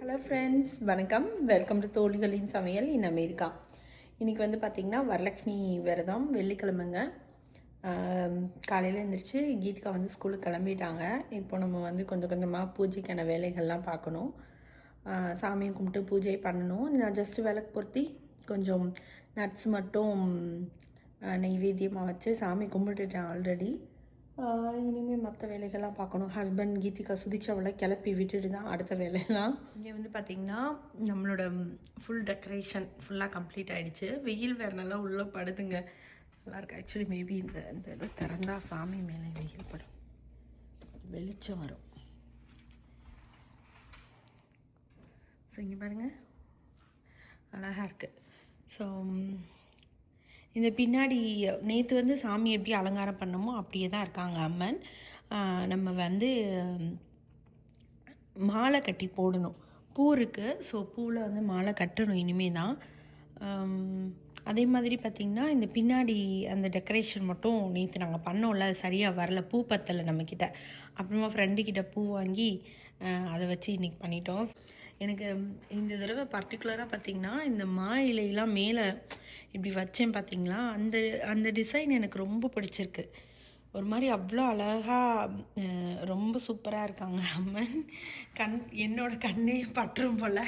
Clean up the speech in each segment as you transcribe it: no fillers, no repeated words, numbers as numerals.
Hello friends, வணக்கம். Welcome to தோழிகளின் சமையல் in America. இன்றைக்கி வந்து பார்த்திங்கன்னா வரலட்சுமி விரதம், வெள்ளிக்கிழமைங்க. காலையில் எழுந்திரிச்சு கீதிகா வந்து ஸ்கூலுக்கு கிளம்பிட்டாங்க. இப்போ நம்ம வந்து கொஞ்சம் கொஞ்சமாக பூஜைக்கான வேலைகள்லாம் பார்க்கணும். சாமியை கும்பிட்டு பூஜை பண்ணணும். நான் ஜஸ்ட்டு விளக்கு பொருத்தி கொஞ்சம் நட்ஸ் மட்டும் நெய்வேத்தியமாக வச்சு சாமி கும்பிட்டுட்டேன் ஆல்ரெடி. இனிமேல் மற்ற வேலைகள்லாம் பார்க்கணும். ஹஸ்பண்ட் கீதிகா சுதீக்ஷாவில் கிளப்பி விட்டுட்டு தான் அடுத்த வேலையெல்லாம். இங்கே வந்து பார்த்திங்கன்னா நம்மளோட ஃபுல் டெக்கரேஷன் ஃபுல்லாக கம்ப்ளீட் ஆகிடுச்சு. வெயில் வேறு நல்லா உள்ளே படுதுங்க, நல்லாயிருக்கு. ஆக்சுவலி மேபி இந்த இதை திறந்தால் சாமி மேலே வெயில் படும், வெளிச்சம் வரும். ஸோ இங்கே பாருங்கள், அழகாக இருக்குது. ஸோ இந்த பின்னாடி நேற்று வந்து சாமி எப்படி அலங்காரம் பண்ணமோ அப்படியே தான் இருக்காங்க அம்மன். நம்ம வந்து மாலை கட்டி போடணும். பூ இருக்குது, ஸோ பூவில் வந்து மாலை கட்டணும் இனிமே தான். அதே மாதிரி பார்த்திங்கன்னா இந்த பின்னாடி அந்த டெக்கரேஷன் மட்டும் நேற்று நாங்கள் பண்ணோம்ல, அது சரியாக வரல, பூ பத்தலை நம்மக்கிட்ட. அப்புறமா ஃப்ரெண்டுக்கிட்ட பூ வாங்கி அதை வச்சு இன்றைக்கி பண்ணிட்டோம். எனக்கு இந்த தடவை பர்டிகுலராக பார்த்திங்கன்னா இந்த மா இலையெல்லாம் மேலே இப்படி வச்சேன் பார்த்திங்களா, அந்த டிசைன் எனக்கு ரொம்ப பிடிச்சிருக்கு. ஒரு மாதிரி அவ்வளோ அழகாக ரொம்ப சூப்பராக இருக்காங்க அம்மன். என்னோட கண்ணே பற்றும் போல்.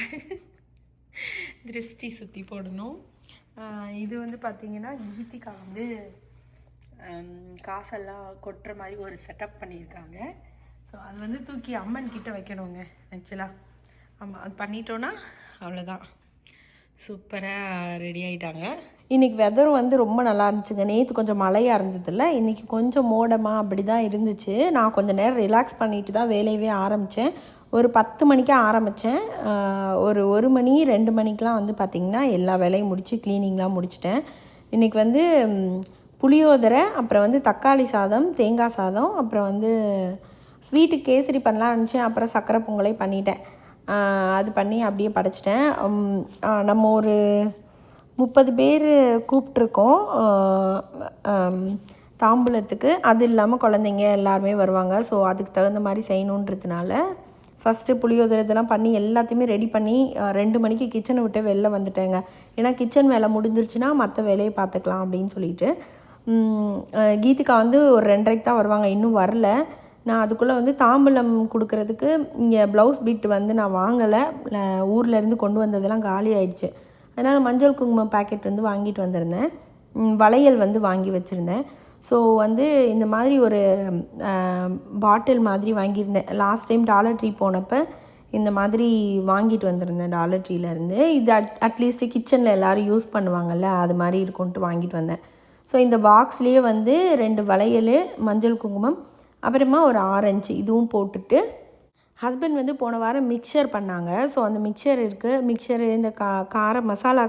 திருஷ்டி சுற்றி போடணும். இது வந்து பார்த்திங்கன்னா கீதிகா வந்து காசெல்லாம் கொட்டுற மாதிரி ஒரு செட்டப் பண்ணியிருக்காங்க. ஸோ அது வந்து தூக்கி அம்மன் கிட்ட வைக்கணுங்க ஆக்சுவலாக. ஆமாம், அது பண்ணிட்டோன்னா அவ்வளோதான், சூப்பராக ரெடி ஆகிட்டாங்க. இன்றைக்கி வெதரும் வந்து ரொம்ப நல்லா இருந்துச்சுங்க. நேற்று கொஞ்சம் மழையாக இருந்ததில்ல, இன்றைக்கி கொஞ்சம் மோடமாக அப்படி தான் இருந்துச்சு. நான் கொஞ்சம் நேரம் ரிலாக்ஸ் பண்ணிட்டு தான் வேலையவே ஆரம்பித்தேன். ஒரு 10 மணிக்கே ஆரம்பித்தேன். ஒரு 1 மணி 2 மணிக்கெலாம் வந்து பார்த்திங்கன்னா எல்லா வேலையும் முடித்து க்ளீனிங்லாம் முடிச்சிட்டேன். இன்றைக்கி வந்து புளியோதரை, அப்புறம் வந்து தக்காளி சாதம், தேங்காய் சாதம், அப்புறம் வந்து ஸ்வீட்டுக்கு கேசரி பண்ணலான்னு நினச்சேன். அப்புறம் சக்கரை பொங்கலே பண்ணிட்டேன். அது பண்ணி அப்படியே படைச்சிட்டேன். நம்ம ஒரு 30 பேர் கூப்பிட்ருக்கோம் தாம்பூலத்துக்கு. அது இல்லாமல் குழந்தைங்க எல்லாருமே வருவாங்க. ஸோ அதுக்கு தகுந்த மாதிரி செய்யணுன்றதுனால ஃபஸ்ட்டு புளியோதரை இதெல்லாம் பண்ணி எல்லாத்தையுமே ரெடி பண்ணி 2 மணிக்கு கிச்சனை விட்டு வெளில வந்துட்டேங்க. ஏன்னா கிச்சன் வேலை முடிஞ்சிருச்சுன்னா மற்ற வேலையை பார்த்துக்கலாம் அப்படின்னு சொல்லிட்டு. கீதிகா வந்து ஒரு 2:30க்கு தான் வருவாங்க, இன்னும் வரல. நான் அதுக்குள்ளே வந்து தாம்பூலம் கொடுக்கறதுக்கு இங்கே ப்ளவுஸ் பீட் வந்து நான் வாங்கலை, ஊர்லேருந்து கொண்டு வந்ததெல்லாம் காலி ஆகிடுச்சு. அதனால் மஞ்சள் குங்குமம் பேக்கெட் வந்து வாங்கிட்டு வந்திருந்தேன். வளையல் வந்து வாங்கி வச்சுருந்தேன். ஸோ வந்து இந்த மாதிரி ஒரு பாட்டில் மாதிரி வாங்கியிருந்தேன். லாஸ்ட் டைம் டாலர் ட்ரீ போனப்போ இந்த மாதிரி வாங்கிட்டு வந்திருந்தேன் டாலர் ட்ரீலேருந்து. இது அட்லீஸ்ட்டு கிச்சனில் எல்லோரும் யூஸ் பண்ணுவாங்கள்ல, அது மாதிரி இருக்குன்ட்டு வாங்கிட்டு வந்தேன். ஸோ இந்த பாக்ஸ்லேயே வந்து 2 வளையல், மஞ்சள் குங்குமம், அப்புறமா ஒரு ஆரஞ்சு இதுவும் போட்டுட்டு, ஹஸ்பண்ட் வந்து போன வாரம் மிக்சர் பண்ணாங்க. ஸோ அந்த மிக்சர் இருக்குது, மிக்சரு இந்த கார மசாலா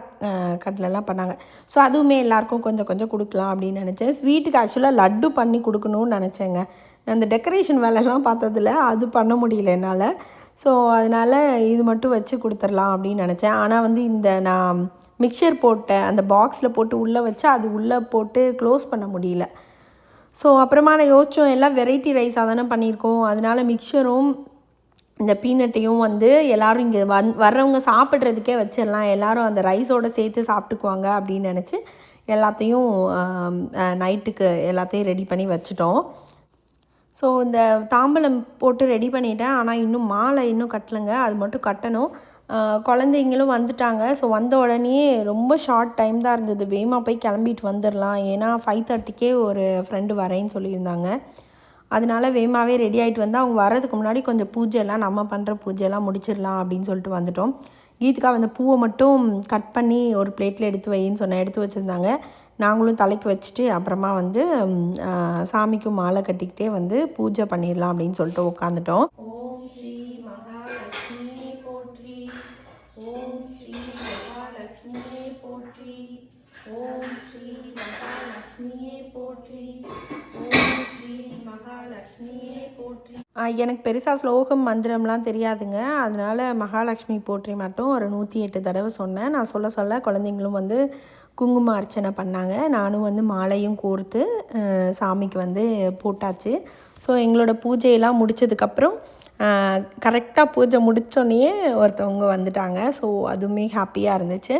கட்லெல்லாம் பண்ணாங்க. ஸோ அதுவுமே எல்லாேருக்கும் கொஞ்சம் கொஞ்சம் கொடுக்கலாம் அப்படின்னு நினச்சேன். ஸ்வீட்டுக்கு ஆக்சுவலாக லட்டு பண்ணி கொடுக்கணும்னு நினச்சேங்க. நான் அந்த டெக்கரேஷன் வேலைலாம் பார்த்ததில்ல, அது பண்ண முடியல என்னால். ஸோ அதனால் இது மட்டும் வச்சு கொடுத்துர்லாம் அப்படின்னு நினச்சேன். ஆனால் வந்து இந்த நான் மிக்சர் போட்டேன் அந்த பாக்ஸில் போட்டு உள்ளே வச்சு அது உள்ளே போட்டு க்ளோஸ் பண்ண முடியல. ஸோ அப்புறமா நான் யோசித்தோம், எல்லாம் வெரைட்டி ரைஸாக தானே பண்ணியிருக்கோம், அதனால் மிக்சரும் இந்த பீனட்டையும் வந்து எல்லோரும் இங்கே வர்றவங்க சாப்பிட்றதுக்கே வச்சிடலாம், எல்லோரும் அந்த ரைஸோடு சேர்த்து சாப்பிட்டுக்குவாங்க அப்படின்னு நினச்சி எல்லாத்தையும் நைட்டுக்கு எல்லாத்தையும் ரெடி பண்ணி வச்சுட்டோம். ஸோ இந்த தாம்பலம் போட்டு ரெடி பண்ணிட்டேன். ஆனால் இன்னும் மாலை இன்னும் கட்டலைங்க, அது மட்டும் கட்டணும். குழந்தைங்களும் வந்துட்டாங்க. ஸோ வந்த உடனே ரொம்ப ஷார்ட் டைம் தான் இருந்தது, வேகமாக போய் கிளம்பிட்டு வந்துடலாம். ஏன்னா 5:30க்கே ஒரு ஃப்ரெண்டு வரேன்னு சொல்லியிருந்தாங்க. அதனால வேகமாகவே ரெடி ஆகிட்டு வந்து அவங்க வர்றதுக்கு முன்னாடி கொஞ்சம் பூஜைலாம் நம்ம பண்ணுற பூஜைலாம் முடிச்சிடலாம் அப்படின்னு சொல்லிட்டு வந்துட்டோம். கீதிகா வந்து பூவை மட்டும் கட் பண்ணி ஒரு பிளேட்டில் எடுத்து வைன்னு சொன்னேன், எடுத்து வச்சுருந்தாங்க. நாங்களும் தலைக்கு வச்சுட்டு அப்புறமா வந்து சாமிக்கும் மாலை கட்டிக்கிட்டே வந்து பூஜை பண்ணிடலாம் அப்படின்னு சொல்லிட்டு உட்காந்துட்டோம். ஓம் ஸ்ரீ மகாலட்சுமி போற்றி, ஓம் ஸ்ரீ மகாலட்சுமியே போற்றி, ஓம் ஸ்ரீ மகாலட்சுமியே போற்றி, ஓம் ஸ்ரீ மகாலட்சுமியே போற்றி. எனக்கு பெருசாக ஸ்லோகம் மந்திரம்லாம் தெரியாதுங்க. அதனால் மகாலட்சுமி போற்றி மட்டும் ஒரு 108 தடவை சொன்னேன். நான் சொல்ல சொல்ல குழந்தைங்களும் வந்து குங்கும அர்ச்சனை பண்ணாங்க. நானும் வந்து மாலையும் கோர்த்து சாமிக்கு வந்து போட்டாச்சு. ஸோ எங்களோட பூஜையெல்லாம் முடித்ததுக்கப்புறம் கரெக்டாக பூஜை முடித்தோடனே ஒருத்தவங்க வந்துட்டாங்க. ஸோ அதுவுமே ஹாப்பியாக இருந்துச்சு.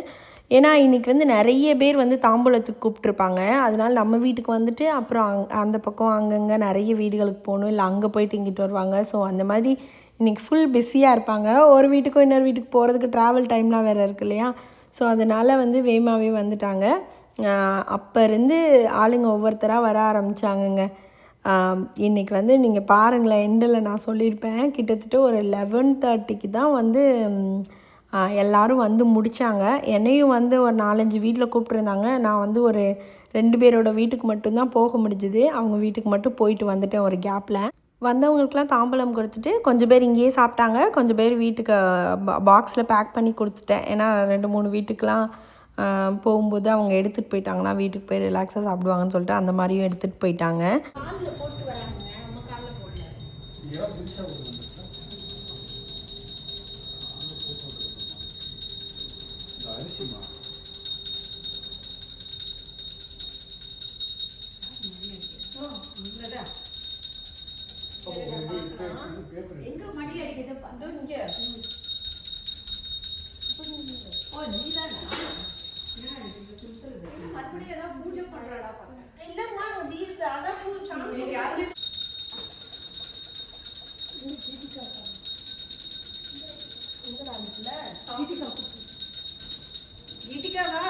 ஏன்னா இன்றைக்கி வந்து நிறைய பேர் வந்து தாம்பூலத்துக்கு கூப்பிட்ருப்பாங்க. அதனால் நம்ம வீட்டுக்கு வந்துட்டு அப்புறம் அந்த பக்கம் அங்கங்கே நிறைய வீடுகளுக்கு போகணும், இல்லை அங்கே போயிட்டு இங்கிட்டு வருவாங்க. ஸோ அந்த மாதிரி இன்றைக்கி ஃபுல் பிஸியாக இருப்பாங்க. ஒரு வீட்டுக்கும் இன்னொரு வீட்டுக்கு போகிறதுக்கு ட்ராவல் டைம்லாம் வேறு இருக்கு இல்லையா? ஸோ அதனால் வந்து வேகமாகவே வந்துட்டாங்க. அப்போ இருந்து ஆளுங்க ஒவ்வொருத்தராக வர ஆரம்பித்தாங்கங்க. இன்றைக்கி வந்து நீங்கள் பாருங்களேன், எண்டில் நான் சொல்லியிருப்பேன் கிட்டத்தட்ட ஒரு 11:30க்கு தான் வந்து எல்லோரும் வந்து முடித்தாங்க. என்னையும் வந்து ஒரு 4-5 வீட்டில் கூப்பிட்ருந்தாங்க. நான் வந்து ஒரு 2 பேரோட வீட்டுக்கு மட்டும்தான் போக முடிஞ்சுது. அவங்க வீட்டுக்கு மட்டும் போயிட்டு வந்துட்டேன் ஒரு கேப்பில். வந்தவங்களுக்குலாம் தாம்பூலம் கொடுத்துட்டு கொஞ்சம் பேர் இங்கேயே சாப்பிட்டாங்க, கொஞ்சம் பேர் வீட்டுக்கு பாக்ஸில் பேக் பண்ணி கொடுத்துட்டேன். ஏன்னா 2-3 வீட்டுக்கெலாம் போகும்போது அவங்க எடுத்துகிட்டு போயிட்டாங்கன்னா வீட்டுக்கு போய் ரிலாக்ஸாக சாப்பிடுவாங்கன்னு சொல்லிட்டு அந்த மாதிரியும் எடுத்துகிட்டு போயிட்டாங்க. எங்க மணி அடிக்குது இங்க மறுபடியும் ஏதாவது பூஜை பண்றாடா இல்லம்மா அதான் கீதிகாவா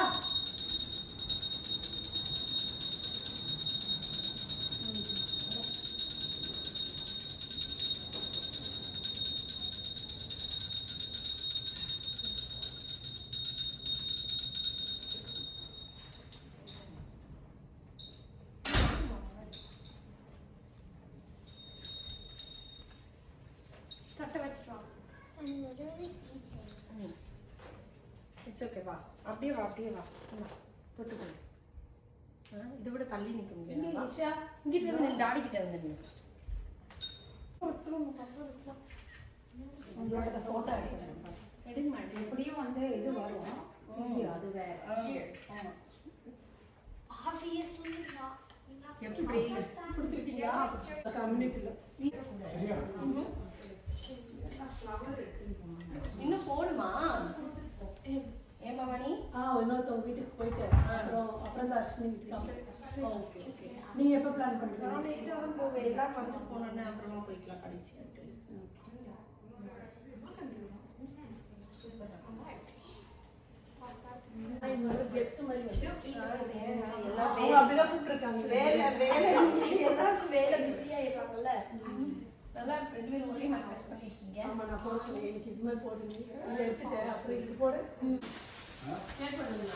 இட்ஸ் ஓகே, வா அப்படியே வா தொட்டுக்கோ. இதை விட தள்ளி நிற்க முடியாது. இங்கிட்ட வந்து நீ டாடி கிட்ட வந்து ஃபோட்டோ எடுங்க. எப்படியும் வந்து இது வரும், அது வேற. எப்படி இன்னும் போடுமா? ஏமா மணி இன்னொருத்தவங்க வீட்டுக்கு போயிட்டு அப்புறம் தான் அர்ச்சனை வீட்டுக்கு. நீ எப்போ பிளான் பண்ணுறீங்க? போவேன், எல்லாம் வந்து போனோன்னு அப்புறமா போய்க்கலாம் கடைசியாக. கெஸ்ட் மாதிரி அப்படிதான் கூப்பிட்டுருக்காங்க. எல்லாருக்கும் வேலை பிஸியாக இருக்காங்கல்ல, நல்லா 2 பேரும் ஒரே மாதிரி ட்ரெஸ் பண்ணிருக்கீங்க. ஆமாம், நான் போடுறேன். எனக்கு இது மாதிரி போடுங்க, இதை எடுத்துட்டேன். அப்புறம் இது போடு. கேக் பண்ணுங்க.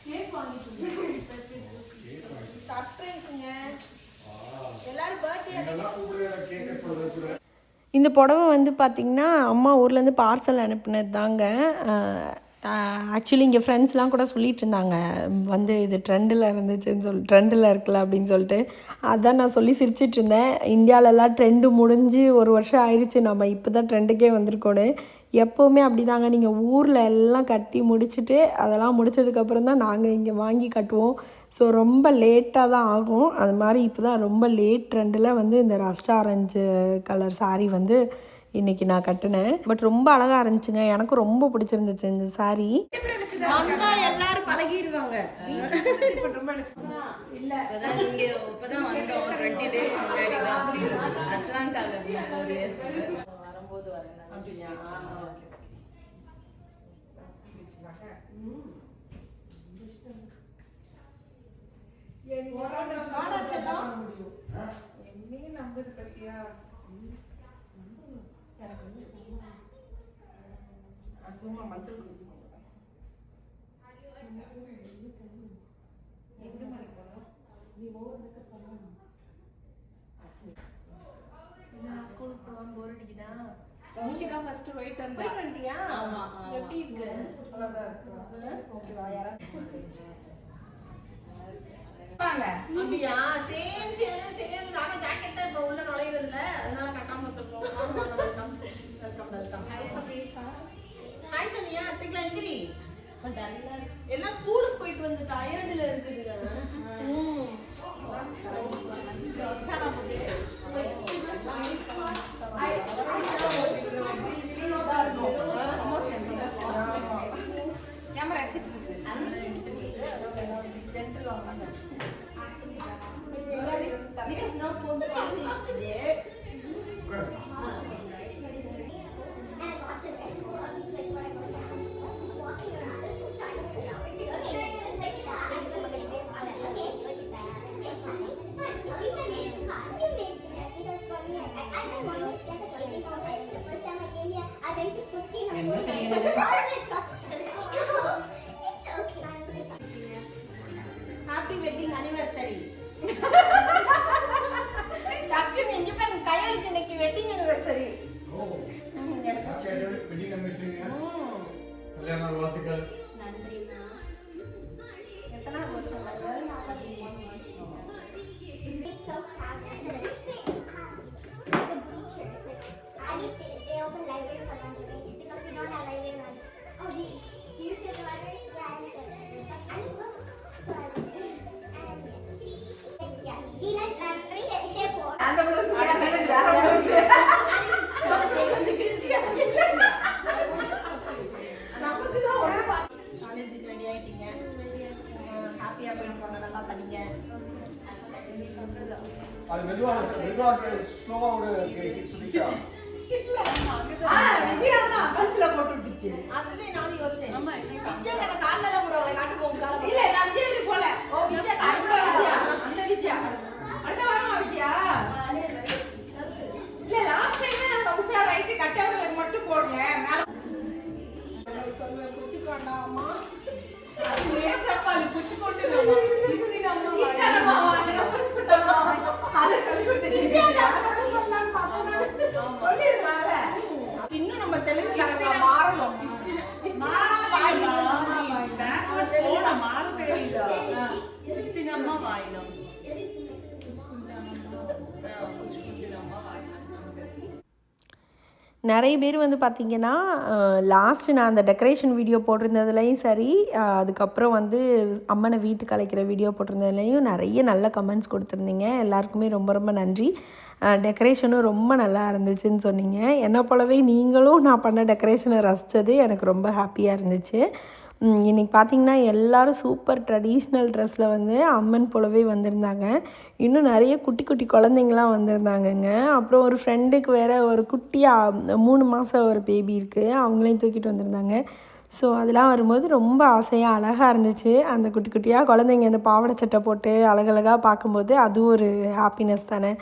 கேக் வாங்கிட்டு சர்ப்ரைஸுங்க. எல்லாரும் பர்த்டே. இந்த புடவை வந்து பார்த்திங்கன்னா அம்மா ஊர்லேருந்து பார்சல் அனுப்புனது தாங்க. ஆக்சுவலி இங்கே ஃப்ரெண்ட்ஸ்லாம் கூட சொல்லிகிட்டு இருந்தாங்க, வந்து இது ட்ரெண்டில் இருந்துச்சுன்னு ட்ரெண்டில் இருக்குல்ல அப்படின்னு சொல்லிட்டு. அதான் நான் சொல்லி சிரிச்சிட்டு இருந்தேன். இந்தியாவிலலாம் ட்ரெண்டு முடிஞ்சு 1 வருஷம் ஆயிடுச்சு, நம்ம இப்போ தான் ட்ரெண்டுக்கே வந்திருக்கோன்னு. எப்போவுமே அப்படி தாங்க, நீங்கள் ஊரில் எல்லாம் கட்டி முடிச்சுட்டு அதெல்லாம் முடித்ததுக்கப்புறம் தான் நாங்கள் இங்கே வாங்கி கட்டுவோம். ஸோ ரொம்ப லேட்டாக தான் ஆகும். அது மாதிரி இப்போ தான் ரொம்ப லேட் ட்ரெண்டில் வந்து இந்த ரஸ்ட் ஆரஞ்சு கலர் சாரீ வந்து இன்றைக்கி நான் கட்டினேன். பட் ரொம்ப அழகாக இருந்துச்சுங்க, எனக்கும் ரொம்ப பிடிச்சிருந்துச்சு இந்த சாரீ. எல்லாரும் பழகிடுவாங்க. இல்லை அதான் இங்கே இப்போ தான் வந்தோம், 20 days முன்னாடி தான் அட்லாண்டாவில் 4 years வரும்போது வரேன். அப்படியா? நம்பது பத்தியா சும்மா மஞ்சள் எந்த மாதிரி போனோம்? நீ ஓவருக்கு போகணும். ஸ்கூலுக்கு போகணும், போர் அடிக்குதா? நீங்க தான் ஃபர்ஸ்ட் ரைட் போய் வந்துட்டியா? ஆமா. எப்படி இருக்கு? அழகா இருக்கு. ஓகேவா? யாராவது அப்படியா? சேம் நாங்க ஜாக்கெட் தான் இப்போ உள்ள நுழையிறது இல்ல, அதனால கட்டாம வந்துட்டோம். ஹாய் சோனியா, அத்தைக்கலாம் எங்கடி? எல்லாம் ஸ்கூலுக்கு போயிட்டு வந்து டயர்டில் இருக்குதுங்க. Happy wedding anniversary. டக்குன்னு இங்க பாருங்க, கையலுக்கு இன்னைக்கு வெட்டிங் அனிவர்சரி. கல்யாண வாழ்த்துக்கள். எத்தனாவது வருஷம்? 43 வருஷம். அந்த blouse வேற blouse. காலேஜுக்கு ரெடி ஆயிட்டீங்க. ஹாப்பியா போய் நல்லா படிங்க. அது மெதுவா ஸ்லோவா சுதிக்கா. விஜயா தான் கழுத்துல போட்டு விட்டுச்சு. அதுதான் நானும் யோசிச்சேன். விஜயா என்ன கால்ல தான் போடுவாங்க, காட்டு போகும் கால்ல. இல்ல நான் விஜயா இப்படி போல. ஓ விஜயா கால்ல விஜயா. அந்த விஜயா. அடுத்த வாரமா விஜயா? இல்ல லாஸ்ட் டைம் நான் உஷா ரைட் கட்டவங்களுக்கு மட்டும் போடுங்க. மேல சொல்ல குச்சி கொண்டாமா. அது சப்பாலி குச்சி கொண்டுமா. இஸ்தினம்மா வாங்க குச்சி கொண்டாமா. அத சொல்லி கொடுத்தீங்க. சொன்னான்னு பார்த்தா சொல்லிருக்காங்க. இன்னும் நம்ம தெலுங்குல மாறணும். இஸ்தினம்மா வாயிலும் பேக்வர்ட் போன மாறவே இல்ல. இஸ்தினம்மா வாயிலும். நிறைய பேர் வந்து பார்த்திங்கன்னா லாஸ்ட்டு நான் அந்த டெக்கரேஷன் வீடியோ போட்டிருந்ததுலேயும் சரி, அதுக்கப்புறம் வந்து அம்மனை வீட்டுக்கு அழைக்கிற வீடியோ போட்டிருந்ததுலேயும் நிறைய நல்ல கமெண்ட்ஸ் கொடுத்துருந்தீங்க. எல்லாருக்குமே ரொம்ப ரொம்ப நன்றி. டெக்கரேஷனும் ரொம்ப நல்லா இருந்துச்சுன்னு சொன்னீங்க. என்னை போலவே நீங்களும் நான் பண்ண டெக்கரேஷனை ரசித்தது எனக்கு ரொம்ப ஹாப்பியாக இருந்துச்சு. இன்றைக்கி பார்த்திங்கன்னா எல்லோரும் சூப்பர் ட்ரெடிஷ்னல் ட்ரெஸ்ஸில் வந்து அம்மன் போலவே வந்திருந்தாங்க. இன்னும் நிறைய குட்டி குட்டி குழந்தைங்களாம் வந்திருந்தாங்கங்க. அப்புறம் ஒரு ஃப்ரெண்டுக்கு வேறு ஒரு குட்டியாக 3 மாதம் ஒரு பேபி இருக்குது, அவங்களையும் தூக்கிட்டு வந்திருந்தாங்க. ஸோ அதெல்லாம் வரும்போது ரொம்ப ஆசையாக அழகாக இருந்துச்சு. அந்த குட்டி குட்டியாக குழந்தைங்க அந்த பாவாடை சட்டை போட்டு அழகழகாக பார்க்கும்போது அது ஒரு ஹாப்பினஸ் தானே.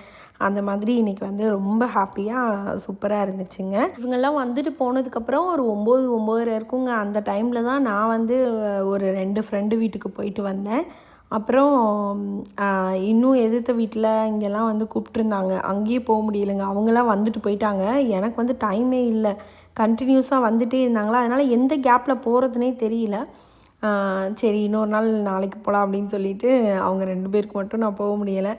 அந்த மாதிரி இன்றைக்கி வந்து ரொம்ப ஹாப்பியாக சூப்பராக இருந்துச்சுங்க. இவங்கெல்லாம் வந்துட்டு போனதுக்கப்புறம் ஒரு 9-9:30 இருக்குங்க. அந்த டைமில் தான் நான் வந்து ஒரு 2 ஃப்ரெண்டு வீட்டுக்கு போயிட்டு வந்தேன். அப்புறம் இன்னும் எதிர்த்த வீட்டில் இங்கெல்லாம் வந்து கூப்பிட்ருந்தாங்க, அங்கேயே போக முடியலைங்க. அவங்களாம் வந்துட்டு போயிட்டாங்க. எனக்கு வந்து டைமே இல்லை, கண்டினியூஸாக வந்துகிட்டே இருந்தாங்களா, அதனால் எந்த கேப்பில் போகிறதுனே தெரியல. சரி இன்னொரு நாள் நாளைக்கு போகலாம் அப்படின்னு சொல்லிட்டு அவங்க 2 பேருக்கு மட்டும் நான் போக முடியலை.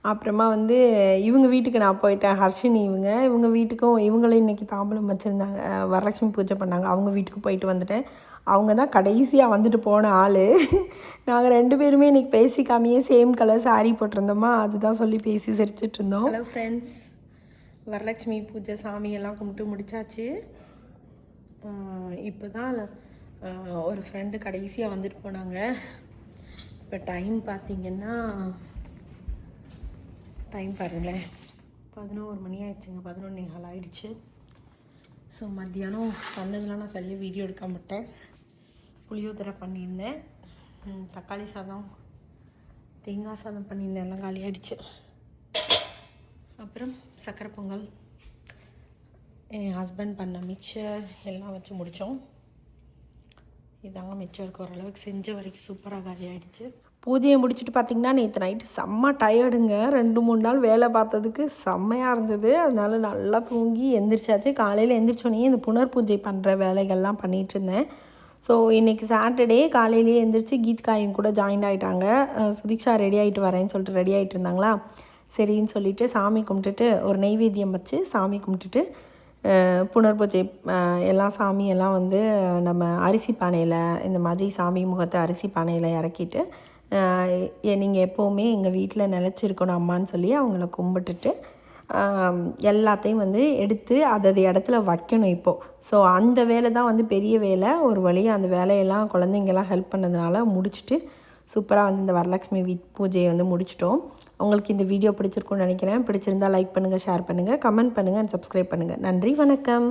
அப்புறமா வந்து இவங்க வீட்டுக்கு நான் போயிட்டேன். ஹர்ஷினி இவங்க வீட்டுக்கும் இவங்களும் இன்றைக்கி தாம்பூலம் வச்சுருந்தாங்க, வரலட்சுமி பூஜை பண்ணாங்க. அவங்க வீட்டுக்கு போயிட்டு வந்துட்டேன். அவங்க தான் கடைசியாக வந்துட்டு போன ஆள். நாங்கள் 2 பேருமே இன்றைக்கி பேசிக்காமையே சேம் கலர் சாரீ போட்டிருந்தோமா, அதுதான் சொல்லி பேசி சிரிச்சிட்டு இருந்தோம். ஹலோ ஃப்ரெண்ட்ஸ், வரலட்சுமி பூஜை சாமியெல்லாம் கும்பிட்டு முடித்தாச்சு. இப்போ தான் ஒரு ஃப்ரெண்டு கடைசியாக வந்துட்டு போனாங்க. இப்போ டைம் பார்த்திங்கன்னா பாருங்களேன், 11 மணி ஆயிடுச்சுங்க. 11:15 ஆயிடுச்சு. ஸோ மத்தியானம் பண்ணதெல்லாம் நான் சரியாக வீடியோ எடுக்க மாட்டேன். புளியோதரை பண்ணியிருந்தேன், தக்காளி சாதம், தேங்காய் சாதம் பண்ணியிருந்தேன், எல்லாம் காலியாகிடுச்சு. அப்புறம் சக்கரை பொங்கல், என் ஹஸ்பண்ட் பண்ண மிக்சர் எல்லாம் வச்சு முடித்தோம். இதாங்க மிக்சருக்கு ஓரளவுக்கு செஞ்ச வரைக்கும் சூப்பராக காலியாகிடுச்சு. பூஜையை முடிச்சுட்டு பார்த்திங்கன்னா நேற்று நைட்டு செம்ம டயர்டுங்க. 2-3 நாள் வேலை பார்த்ததுக்கு செம்மையாக இருந்தது. அதனால நல்லா தூங்கி எந்திரிச்சாச்சு. காலையில் எந்திரிச்சோன்னே இந்த புனர் பூஜை பண்ணுற வேலைகள்லாம் பண்ணிகிட்டு இருந்தேன். ஸோ இன்றைக்கி சாட்டர்டே காலையிலேயே எந்திரிச்சு கீத்காயும் கூட ஜாயின் ஆகிட்டாங்க. சுதிக்ஷா ரெடி ஆகிட்டு வரேன்னு சொல்லிட்டு ரெடி ஆகிட்டு இருந்தாங்களா, சரின்னு சொல்லிவிட்டு சாமி கும்பிட்டுட்டு ஒரு நெய்வேத்தியம் வச்சு சாமி கும்பிட்டுட்டு புனர்பூஜை எல்லாம் சாமியெல்லாம் வந்து நம்ம அரிசி பானையில் இந்த மாதிரி சாமி முகத்தை அரிசி பானையில் இறக்கிட்டு நீங்கள் எப்போவுமே எங்கள் வீட்டில் நிலச்சிருக்கணும் அம்மான்னு சொல்லி அவங்கள கும்பிட்டுட்டு எல்லாத்தையும் வந்து எடுத்து அதது இடத்துல வைக்கணும் இப்போது. ஸோ அந்த வேலை தான் வந்து பெரிய வேலை. ஒரு வழியாக அந்த வேலையெல்லாம் குழந்தைங்கெல்லாம் ஹெல்ப் பண்ணதுனால முடிச்சுட்டு சூப்பராக வந்து இந்த வரலட்சுமி பூஜையை வந்து முடிச்சிட்டோம். உங்களுக்கு இந்த வீடியோ பிடிச்சிருக்குன்னு நினைக்கிறேன். பிடிச்சிருந்தால் லைக் பண்ணுங்கள், ஷேர் பண்ணுங்கள், கமெண்ட் பண்ணுங்கள் அண்ட் சப்ஸ்கிரைப் பண்ணுங்கள். நன்றி, வணக்கம்.